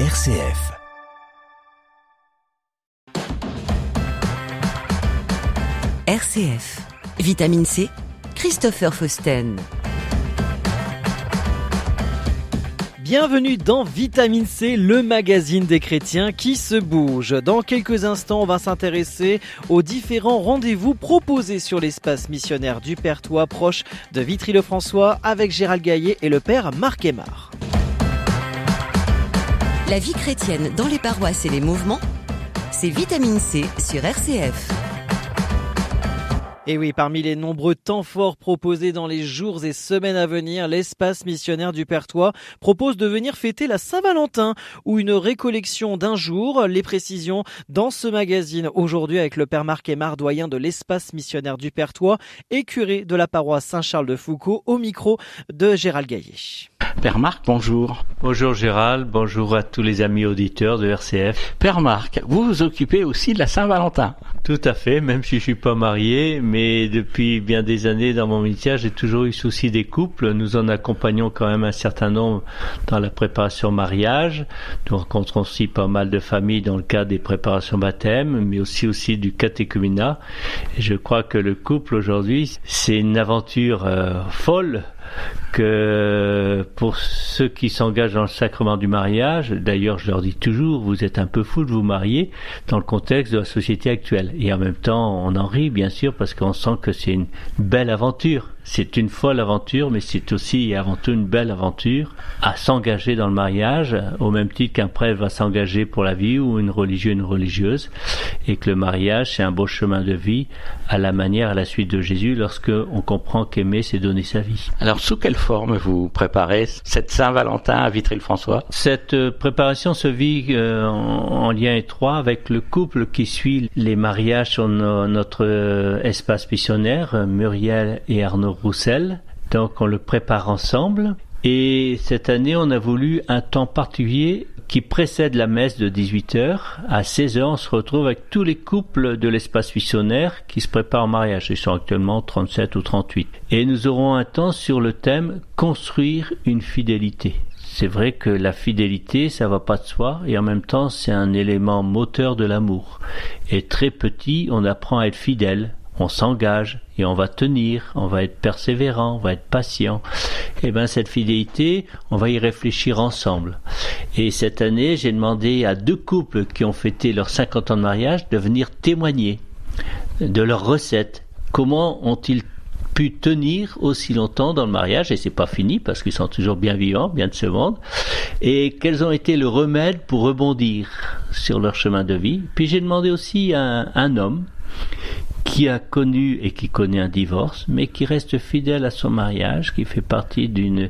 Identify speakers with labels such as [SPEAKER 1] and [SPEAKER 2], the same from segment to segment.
[SPEAKER 1] RCF.
[SPEAKER 2] RCF. Vitamine C, Christopher Fausten.
[SPEAKER 3] Bienvenue dans Vitamine C, le magazine des chrétiens qui se bouge. Dans quelques instants, on va s'intéresser aux différents rendez-vous proposés sur l'espace missionnaire du Perthois, proche de Vitry-le-François, avec Gérald Gaillet et le père Marc Aymar.
[SPEAKER 2] La vie chrétienne dans les paroisses et les mouvements, c'est Vitamine C sur RCF.
[SPEAKER 3] Et oui, parmi les nombreux temps forts proposés dans les jours et semaines à venir, l'espace missionnaire du Perthois propose de venir fêter la Saint-Valentin ou une récollection d'un jour. Les précisions dans ce magazine aujourd'hui avec le père Marc Aymar, doyen de l'espace missionnaire du Perthois et curé de la paroisse Saint-Charles-de-Foucauld, au micro de Gérald Gaillet.
[SPEAKER 4] Père Marc, bonjour.
[SPEAKER 5] Bonjour Gérald, bonjour à tous les amis auditeurs de RCF.
[SPEAKER 4] Père Marc, vous vous occupez aussi de la Saint-Valentin.
[SPEAKER 5] Tout à fait, même si je suis pas marié, mais depuis bien des années dans mon ministère, j'ai toujours eu souci des couples. Nous en accompagnons quand même un certain nombre dans la préparation mariage. Nous rencontrons aussi pas mal de familles dans le cadre des préparations baptême, mais aussi du catéchuménat. Et je crois que le couple aujourd'hui, c'est une aventure folle, que pour ceux qui s'engagent dans le sacrement du mariage, d'ailleurs je leur dis toujours, vous êtes un peu fous de vous marier dans le contexte de la société actuelle. Et en même temps, on en rit bien sûr parce qu'on sent que c'est une belle aventure. C'est une folle aventure, mais c'est aussi et avant tout une belle aventure à s'engager dans le mariage, au même titre qu'un prêtre va s'engager pour la vie ou une religieuse, et que le mariage c'est un beau chemin de vie à la manière, à la suite de Jésus, lorsque on comprend qu'aimer c'est donner sa vie.
[SPEAKER 4] Alors sous quelle forme vous préparez cette Saint-Valentin à Vitry-le-François ?
[SPEAKER 5] Cette préparation se vit en lien étroit avec le couple qui suit les mariages sur notre espace missionnaire, Muriel et Arnaud Roussel. Donc on le prépare ensemble et cette année on a voulu un temps particulier qui précède la messe de 18h. À 16h on se retrouve avec tous les couples de l'espace missionnaire qui se préparent au mariage. Ils sont actuellement 37 ou 38. Et nous aurons un temps sur le thème « Construire une fidélité ». C'est vrai que la fidélité, ça va pas de soi, et en même temps, c'est un élément moteur de l'amour. Et très petit, on apprend à être fidèle, on s'engage, et on va tenir, on va être persévérant, on va être patient. Et bien, cette fidélité, on va y réfléchir ensemble. Et cette année, j'ai demandé à 2 couples qui ont fêté leurs 50 ans de mariage de venir témoigner de leurs recettes. Comment ont-ils pu tenir aussi longtemps dans le mariage, et c'est pas fini parce qu'ils sont toujours bien vivants, bien de ce monde, et quels ont été le remède pour rebondir sur leur chemin de vie. Puis j'ai demandé aussi à un homme qui a connu et qui connaît un divorce, mais qui reste fidèle à son mariage, qui fait partie d'une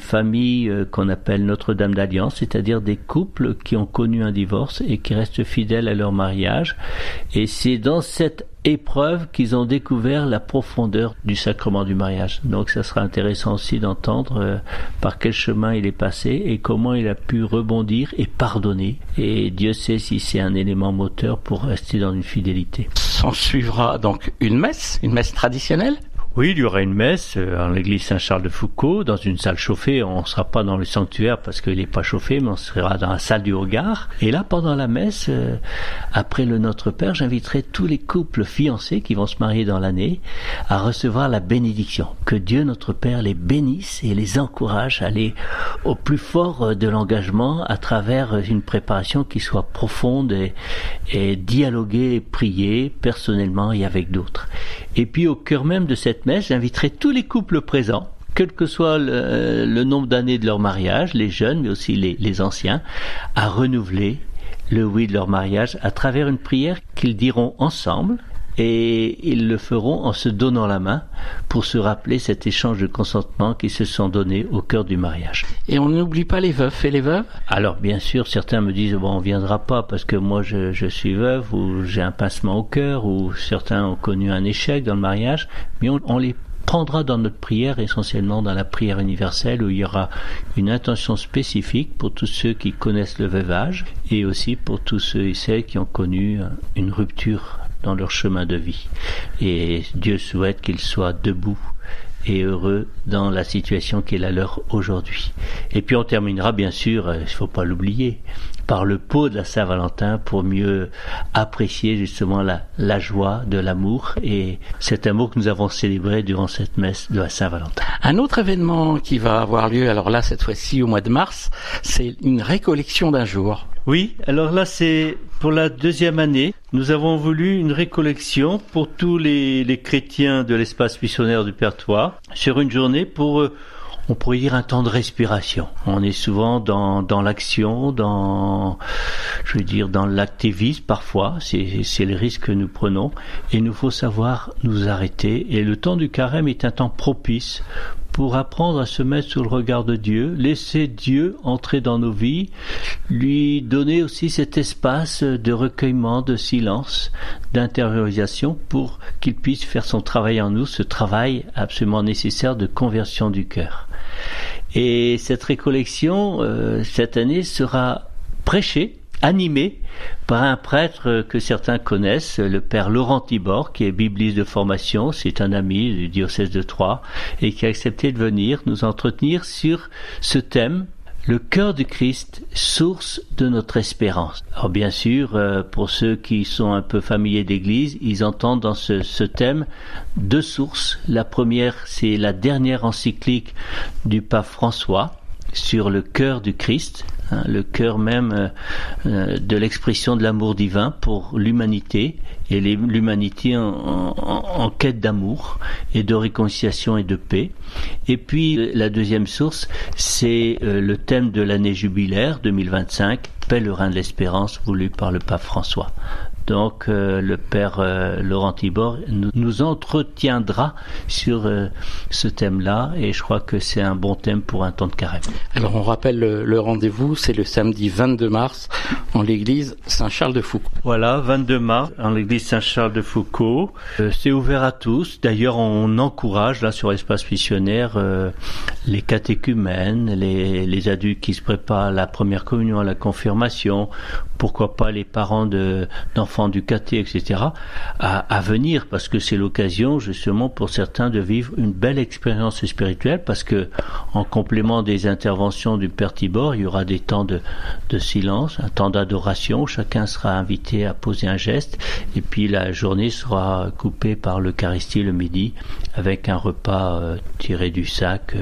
[SPEAKER 5] famille qu'on appelle Notre-Dame d'Alliance, c'est-à-dire des couples qui ont connu un divorce et qui restent fidèles à leur mariage. Et c'est dans cette épreuve qu'ils ont découvert la profondeur du sacrement du mariage. Donc ça sera intéressant aussi d'entendre par quel chemin il est passé et comment il a pu rebondir et pardonner. Et Dieu sait si c'est un élément moteur pour rester dans une fidélité.
[SPEAKER 4] S'en suivra donc une messe traditionnelle ?
[SPEAKER 5] Oui, il y aura une messe en l'église Saint-Charles-de-Foucauld, dans une salle chauffée. On ne sera pas dans le sanctuaire parce qu'il n'est pas chauffé, mais on sera dans la salle du Regard. Et là, pendant la messe, après le Notre Père, j'inviterai tous les couples fiancés qui vont se marier dans l'année à recevoir la bénédiction. Que Dieu, notre Père, les bénisse et les encourage à aller au plus fort de l'engagement à travers une préparation qui soit profonde et dialoguer et prier personnellement et avec d'autres. Et puis au cœur même de cette messe, j'inviterai tous les couples présents, quel que soit le nombre d'années de leur mariage, les jeunes mais aussi les anciens, à renouveler le oui de leur mariage à travers une prière qu'ils diront ensemble, et ils le feront en se donnant la main pour se rappeler cet échange de consentement qu'ils se sont donnés au cœur du mariage.
[SPEAKER 4] Et on n'oublie pas les veufs et les veuves ?
[SPEAKER 5] Alors bien sûr, certains me disent on viendra pas parce que moi je suis veuve ou j'ai un pincement au cœur, ou certains ont connu un échec dans le mariage, mais on les prendra dans notre prière, essentiellement dans la prière universelle, où il y aura une intention spécifique pour tous ceux qui connaissent le veuvage et aussi pour tous ceux et celles qui ont connu une rupture dans leur chemin de vie. Et Dieu souhaite qu'ils soient debout et heureux dans la situation qui est la leur aujourd'hui. Et puis on terminera bien sûr, il ne faut pas l'oublier, par le pot de la Saint-Valentin pour mieux apprécier justement la joie de l'amour et cet amour que nous avons célébré durant cette messe de la Saint-Valentin.
[SPEAKER 4] Un autre événement qui va avoir lieu, alors là cette fois-ci au mois de mars, c'est une récollection d'un jour.
[SPEAKER 5] Oui, alors là c'est pour la deuxième année. Nous avons voulu une récollection pour tous les chrétiens de l'espace missionnaire du Perthois sur une journée pour, on pourrait dire, un temps de respiration. On est souvent dans l'action, dans l'activisme parfois, c'est le risque que nous prenons et il nous faut savoir nous arrêter et le temps du carême est un temps propice pour apprendre à se mettre sous le regard de Dieu, laisser Dieu entrer dans nos vies, lui donner aussi cet espace de recueillement, de silence, d'intériorisation pour qu'il puisse faire son travail en nous, ce travail absolument nécessaire de conversion du cœur. Et cette récollection, cette année, sera prêchée, animé par un prêtre que certains connaissent, le père Laurent Thibord, qui est bibliste de formation, c'est un ami du diocèse de Troyes, et qui a accepté de venir nous entretenir sur ce thème, le cœur du Christ, source de notre espérance. Alors bien sûr, pour ceux qui sont un peu familiers d'Église, ils entendent dans ce thème deux sources. La première, c'est la dernière encyclique du pape François sur le cœur du Christ, le cœur même de l'expression de l'amour divin pour l'humanité et l'humanité en quête d'amour et de réconciliation et de paix. Et puis la deuxième source, c'est le thème de l'année jubilaire 2025, Pèlerin de l'espérance, voulu par le pape François. Donc le père Laurent Thibord nous entretiendra sur ce thème-là et je crois que c'est un bon thème pour un temps de carême.
[SPEAKER 4] Alors on rappelle le rendez-vous, c'est le samedi 22 mars en l'église Saint-Charles-de-Foucauld.
[SPEAKER 5] Voilà, 22 mars en l'église Saint-Charles-de-Foucauld. C'est ouvert à tous. D'ailleurs, on encourage là sur l'espace missionnaire les catéchumènes, les adultes qui se préparent à la première communion, à la confirmation, pourquoi pas les parents d'enfants du caté, etc., à venir, parce que c'est l'occasion justement pour certains de vivre une belle expérience spirituelle, parce que en complément des interventions du Père Thibord, il y aura des temps de silence, un temps d'adoration, chacun sera invité à poser un geste, et puis la journée sera coupée par l'Eucharistie le midi, avec un repas tiré du sac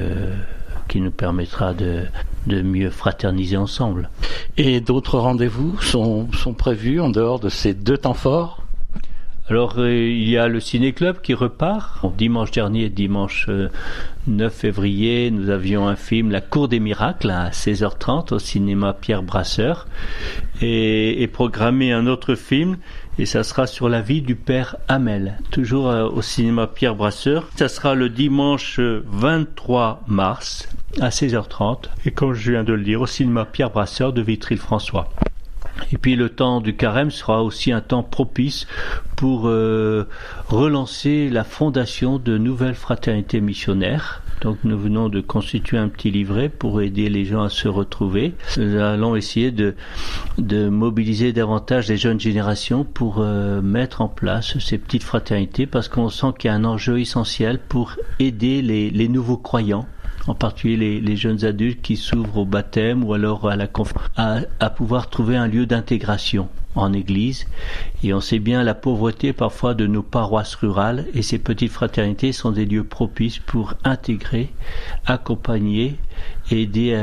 [SPEAKER 5] qui nous permettra de mieux fraterniser ensemble.
[SPEAKER 4] Et d'autres rendez-vous sont prévus en dehors de ces deux temps forts ?
[SPEAKER 5] Alors il y a le Ciné-Club qui repart. Dimanche dernier, dimanche 9 février, nous avions un film, La Cour des Miracles, à 16h30 au cinéma Pierre Brasseur, et programmé un autre film, et ça sera sur la vie du père Hamel, toujours au cinéma Pierre Brasseur. Ça sera le dimanche 23 mars à 16h30, et comme je viens de le dire, au cinéma Pierre Brasseur de Vitry-le-François. Et puis le temps du carême sera aussi un temps propice pour relancer la fondation de nouvelles fraternités missionnaires. Donc nous venons de constituer un petit livret pour aider les gens à se retrouver. Nous allons essayer de mobiliser davantage les jeunes générations pour mettre en place ces petites fraternités, parce qu'on sent qu'il y a un enjeu essentiel pour aider les nouveaux croyants, en particulier les jeunes adultes qui s'ouvrent au baptême ou alors à pouvoir trouver un lieu d'intégration en église. Et on sait bien la pauvreté parfois de nos paroisses rurales, et ces petites fraternités sont des lieux propices pour intégrer, accompagner, aider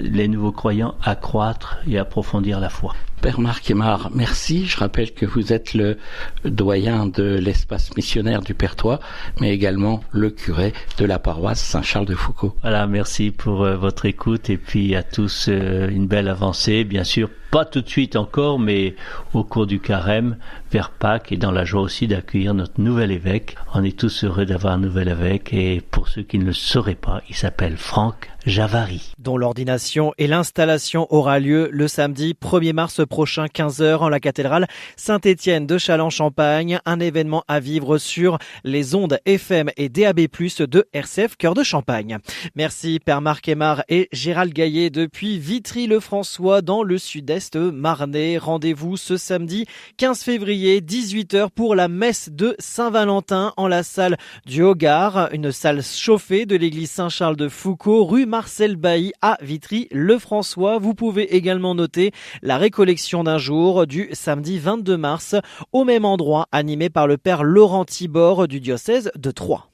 [SPEAKER 5] les nouveaux croyants à croître et approfondir la foi.
[SPEAKER 4] Père Marc Aymar, merci. Je rappelle que vous êtes le doyen de l'espace missionnaire du Perthois, mais également le curé de la paroisse Saint-Charles-de-Foucauld.
[SPEAKER 5] Voilà, merci pour votre écoute, et puis à tous une belle avancée. Bien sûr, pas tout de suite encore, mais au cours du carême, vers Pâques, et dans la joie aussi d'accueillir notre nouvel évêque. On est tous heureux d'avoir un nouvel évêque, et pour ceux qui ne le sauraient pas, il s'appelle Franck Javary,
[SPEAKER 3] dont l'ordination et l'installation aura lieu le samedi 1er mars prochain 15h en la cathédrale Saint-Étienne de Châlons-Champagne, un événement à vivre sur les ondes FM et DAB+ de RCF Cœur de Champagne. Merci Père Marc Aymar et Gérald Gaillet depuis Vitry-le-François dans le sud-est marnais. Rendez-vous ce samedi 15 février 18h pour la messe de Saint-Valentin en la salle du Hogar, une salle chauffée de l'église Saint-Charles de Foucault, rue Marcel Bailly à Vitry-le-François. Vous pouvez également noter la récollection d'un jour du samedi 22 mars au même endroit, animé par le père Laurent Thibord du diocèse de Troyes.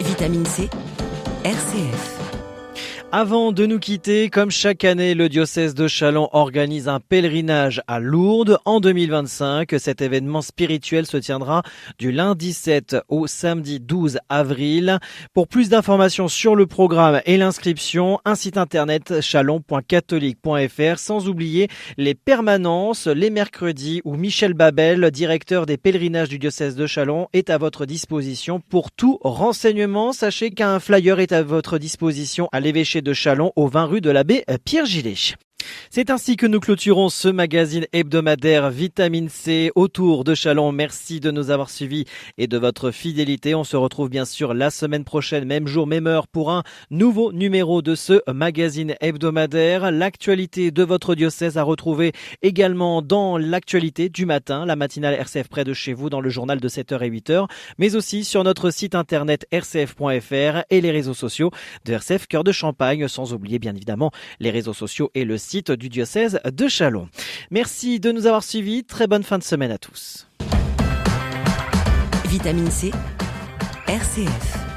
[SPEAKER 2] Vitamine C, RCF.
[SPEAKER 3] Avant de nous quitter, comme chaque année, le diocèse de Châlons organise un pèlerinage à Lourdes en 2025. Cet événement spirituel se tiendra du lundi 7 au samedi 12 avril. Pour plus d'informations sur le programme et l'inscription, un site internet chalon.catholique.fr, sans oublier les permanences les mercredis où Michel Babel, directeur des pèlerinages du diocèse de Châlons, est à votre disposition pour tout renseignement. Sachez qu'un flyer est à votre disposition à l'évêché de Châlons au 20 rue de l'abbé Pierre Gillet. C'est ainsi que nous clôturons ce magazine hebdomadaire Vitamine C autour de Châlons. Merci de nous avoir suivis et de votre fidélité. On se retrouve bien sûr la semaine prochaine, même jour, même heure, pour un nouveau numéro de ce magazine hebdomadaire. L'actualité de votre diocèse à retrouver également dans l'actualité du matin, la matinale RCF près de chez vous dans le journal de 7h et 8h, mais aussi sur notre site internet rcf.fr et les réseaux sociaux de RCF Cœur de Champagne, sans oublier bien évidemment les réseaux sociaux et le site du diocèse de Châlons. Merci de nous avoir suivis. Très bonne fin de semaine à tous.
[SPEAKER 2] Vitamine C, RCF.